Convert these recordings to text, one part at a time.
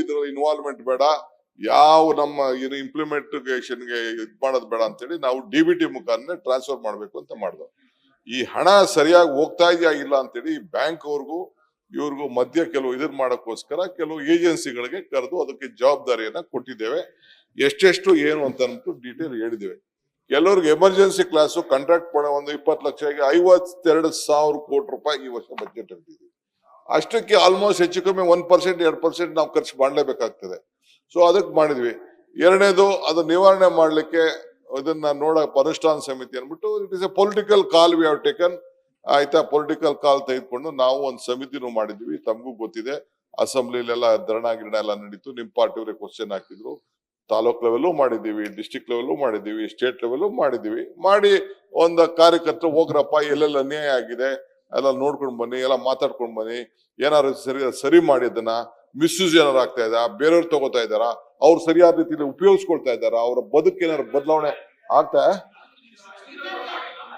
ಇದ್ರ ಇನ್ವಾಲ್ವ್ಮೆಂಟ್ ಬೇಡ, ಯಾವ ನಮ್ಮ ಇಂಪ್ಲಿಮೆಂಟೇಷನ್ಗೆ ಇದ್ ಮಾಡೋದು ಬೇಡ ಅಂತೇಳಿ ನಾವು DBT ಮುಖಾಂತರ ಟ್ರಾನ್ಸ್ಫರ್ ಮಾಡ್ಬೇಕು ಅಂತ ಮಾಡಿದ್ವಿ. ಈ ಹಣ ಸರಿಯಾಗಿ ಹೋಗ್ತಾ ಇದೆಯಾ ಇಲ್ಲ ಅಂತೇಳಿ ಬ್ಯಾಂಕ್ ಅವ್ರಿಗೂ ಇವ್ರಿಗೂ ಮಧ್ಯ ಕೆಲವು ಇದನ್ ಮಾಡೋಕ್ಕೋಸ್ಕರ ಕೆಲವು ಏಜೆನ್ಸಿಗಳಿಗೆ ಕರೆದು ಅದಕ್ಕೆ ಜವಾಬ್ದಾರಿಯನ್ನ ಕೊಟ್ಟಿದ್ದೇವೆ. ಎಷ್ಟೆಷ್ಟು ಏನು ಅಂತ ಅಂದ್ಬಿಟ್ಟು ಡೀಟೇಲ್ ಹೇಳಿದ್ದೇವೆ. ಕೆಲವ್ರಿಗೆ ಎಮರ್ಜೆನ್ಸಿ ಕ್ಲಾಸು ಕಾಂಟ್ರಾಕ್ಟ್ ಮಾಡೋ ಒಂದು 20 ಲಕ್ಷಕ್ಕೆ 52,000 ಕೋಟಿ ರೂಪಾಯಿ ಈ ವರ್ಷ ಬಜೆಟ್ ಅಂತಿದ್ದೀವಿ. ಅಷ್ಟಕ್ಕೆ ಆಲ್ಮೋಸ್ಟ್ ಹೆಚ್ಚು ಕಮ್ಮಿ 1% 2% ನಾವು ಖರ್ಚು ಮಾಡಲೇಬೇಕಾಗ್ತದೆ. ಸೊ ಅದಕ್ಕೆ ಮಾಡಿದ್ವಿ. ಎರಡನೇದು ಅದು ನಿವಾರಣೆ ಮಾಡ್ಲಿಕ್ಕೆ ಇದನ್ನ ಅನುಷ್ಠಾನ ಸಮಿತಿ ಅನ್ಬಿಟ್ಟು it is A political call we have taken. ಆಯ್ತಾ, ಪೊಲಿಟಿಕಲ್ ಕಾಲ್ ತೆಗೆದುಕೊಂಡು ನಾವು ಒಂದು ಸಮಿತಿನೂ ಮಾಡಿದ್ವಿ. ತಮಗೂ ಗೊತ್ತಿದೆ, ಅಸೆಂಬ್ಲಿಲೆಲ್ಲ ಧರಣ ಗಿರಣ ಎಲ್ಲ ನಡೀತು. ನಿಮ್ ಪಾರ್ಟಿಯವರೇ ಕ್ವಶನ್ ಹಾಕಿದ್ರು. ತಾಲೂಕ್ ಲೆವೆಲ್ಲೂ ಮಾಡಿದೀವಿ, ಡಿಸ್ಟ್ರಿಕ್ಟ್ ಲೆವೆಲ್ಲೂ ಮಾಡಿದೀವಿ, ಸ್ಟೇಟ್ ಲೆವೆಲ್ಲೂ ಮಾಡಿದೀವಿ. ಮಾಡಿ ಒಂದು ಕಾರ್ಯಕರ್ತರು ಹೋಗ್ರಪ್ಪ, ಎಲ್ಲೆಲ್ಲ ಅನ್ಯಾಯ ಆಗಿದೆ ಎಲ್ಲ ನೋಡ್ಕೊಂಡ್ ಬನ್ನಿ, ಎಲ್ಲ ಮಾತಾಡ್ಕೊಂಡ್ ಬನ್ನಿ, ಏನಾದ್ರು ಸರಿ ಮಾಡಿ ಅದನ್ನ ಮಿಸ್ಯೂಸ್ ಏನಾರು ಆಗ್ತಾ ಇದ, ಬೇರೆಯವ್ರು ತಗೋತಾ ಇದಾರ, ಅವ್ರು ಸರಿಯಾದ ರೀತಿಯಲ್ಲಿ ಉಪಯೋಗಿಸ್ಕೊಳ್ತಾ ಇದಾರ, ಅವರ ಬದುಕು ಏನಾದ್ರು ಬದಲಾವಣೆ ಆಗ್ತಾ?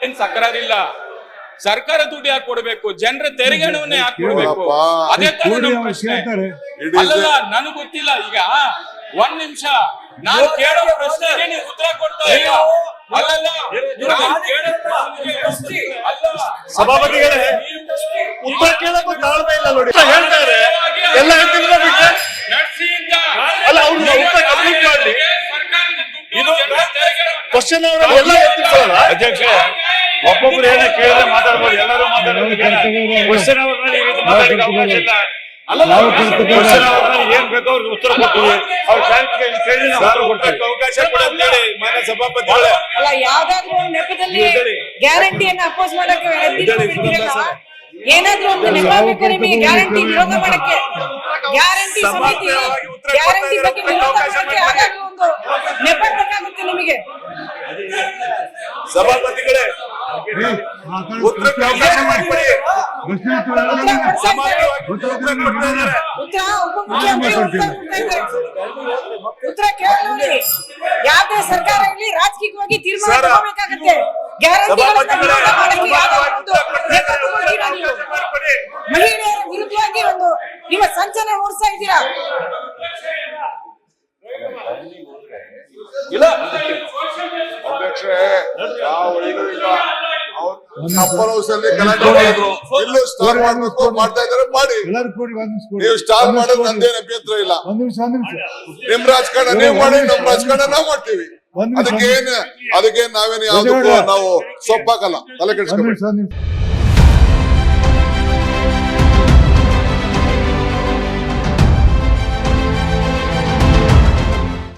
ಏನ್ ತಕರಾರಿಲ್ಲ. ಸರ್ಕಾರ ದುಡ್ಡು ಯಾಕೆ ಕೊಡ್ಬೇಕು? ಜನರ ತೆರಿಗೆ ಹಣವನ್ನೇ ಯಾಕೆ ಕೊಡ್ಬೇಕು? ಅದೇ ತರ ನಮ್ಮ ಪ್ರಶ್ನೆ. ಅಲ್ಲಲ್ಲ, ನನಗೆ ಗೊತ್ತಿಲ್ಲ. ಈಗ ಒಂದ್ ನಿಮಿಷ, ನಾನು ಕೇಳೋ ಪ್ರಶ್ನೆಗೆ ನೀವು ಉತ್ತರ ಕೊಡ್ತಾ ಇಲ್ಲ. ಅಲ್ಲಲ್ಲ, ಸಭಾಪತಿಗಳೇ ಉತ್ತರ ಕೇಳಕ್ಕೂ ತಾಳ್ಮೆ ಇಲ್ಲ ನೋಡಿ. ಹೇಳ್ತಾರೆ ಎಲ್ಲ ಅಲ್ಲ, ಅವ್ರು ಉತ್ತರ ಕಂಪ್ಲೀಟ್ ಮಾಡಿ. ಇದು ಕ್ವಶನ್ ಅವರೆಲ್ಲ ಅಧ್ಯಕ್ಷ, ಒಬ್ಬೊಬ್ರು ಏನೇ ಕೇಳಿದ್ರೆ ಮಾತಾಡ್ಬೋದು, ಎಲ್ಲರೂ ಮಾತಾಡೋದು. ಕ್ವಶನ್ ಅವರಲ್ಲಿ ಮಾತಾಡಲಿಕ್ಕೆ ಅವಕಾಶ ಇಲ್ಲ. ಏನ್ ಬೇಕೋ ಅವ್ರಿಗೆ ಉತ್ತರ ಕೊಡ್ತೀವಿ. ಅವಕಾಶ ಕೊಡಂತೇಳಿ ಮಾನ್ಯ ಸಭಾಪತಿಗಳೇ. ಅಲ್ಲ, ಯಾವ್ದಾದ್ರು ಒಂದು ನೆಪದಲ್ಲಿ ಗ್ಯಾರಂಟಿಯನ್ನ ಅಪೋಸ್ ಮಾಡಕ್ಕೆ ಏನಾದ್ರೂ ಒಂದು ನೆಪ ಬೇಕು ನಿಮಗೆ ಗ್ಯಾರಂಟಿ ವಿರೋಧ ಮಾಡಕ್ಕೆ. ಗ್ಯಾರಂಟಿ ಸಮಿತಿ ಗ್ಯಾರಂಟಿ ಬಗ್ಗೆ ವಿರೋಧ ಮಾಡಕ್ಕೆ ಯಾವ್ದಾದ್ರು ಒಂದು ನೆಪ ಬೇಕಾಗುತ್ತೆ ನಿಮಗೆ. ಸಭಾಪತಿಗಳೇ ಉತ್ತರ ಕೇಳಿ. ಯಾವ್ದೇ ಸರ್ಕಾರ ಇಲ್ಲಿ ರಾಜಕೀಯವಾಗಿ ತೀರ್ಮಾನ ತಗೋಬೇಕಾಗತ್ತೆ. ಮಹಿಳೆಯರ ವಿರುದ್ಧವಾಗಿ ಒಂದು ನಿಮ್ಮ ಸಂಚಲನ ಮೂಡಿಸ್ತಾ ಇದ್ದೀರಾ. ಇಲ್ಲ ಅಧ್ಯಕ್ಷರೇ, ನಾವು ಅಪ್ಪರ್ ಹೌಸ್ ಅಲ್ಲಿ ಗಲಾಟೆ ಮಾಡಿದ್ರು, ಇಲ್ಲೂ ಸ್ಟಾರ್ ಮಾಡ್ಬೇಕು ಮಾಡ್ತಾ ಇದಾರೆ, ಮಾಡಿ. ನೀವು ಸ್ಟಾರ್ ಮಾಡೋದು ನಂದೇನು ಅಭ್ಯಂತರ ಇಲ್ಲ. ನಿಮ್ ರಾಜಕಾರಣ ನೀವು ಮಾಡಿ, ನಮ್ ರಾಜಕಾರಣ ನಾವು ಮಾಡ್ತೀವಿ. ಅದಕ್ಕೆ ನಾವೇನು ಯಾವ್ದಕ್ಕೂ ನಾವು ಸೊಪ್ಪಾಕಲ್ಲ, ತಲೆ ಕೆಡಿಸ್ಕೊಂಡು.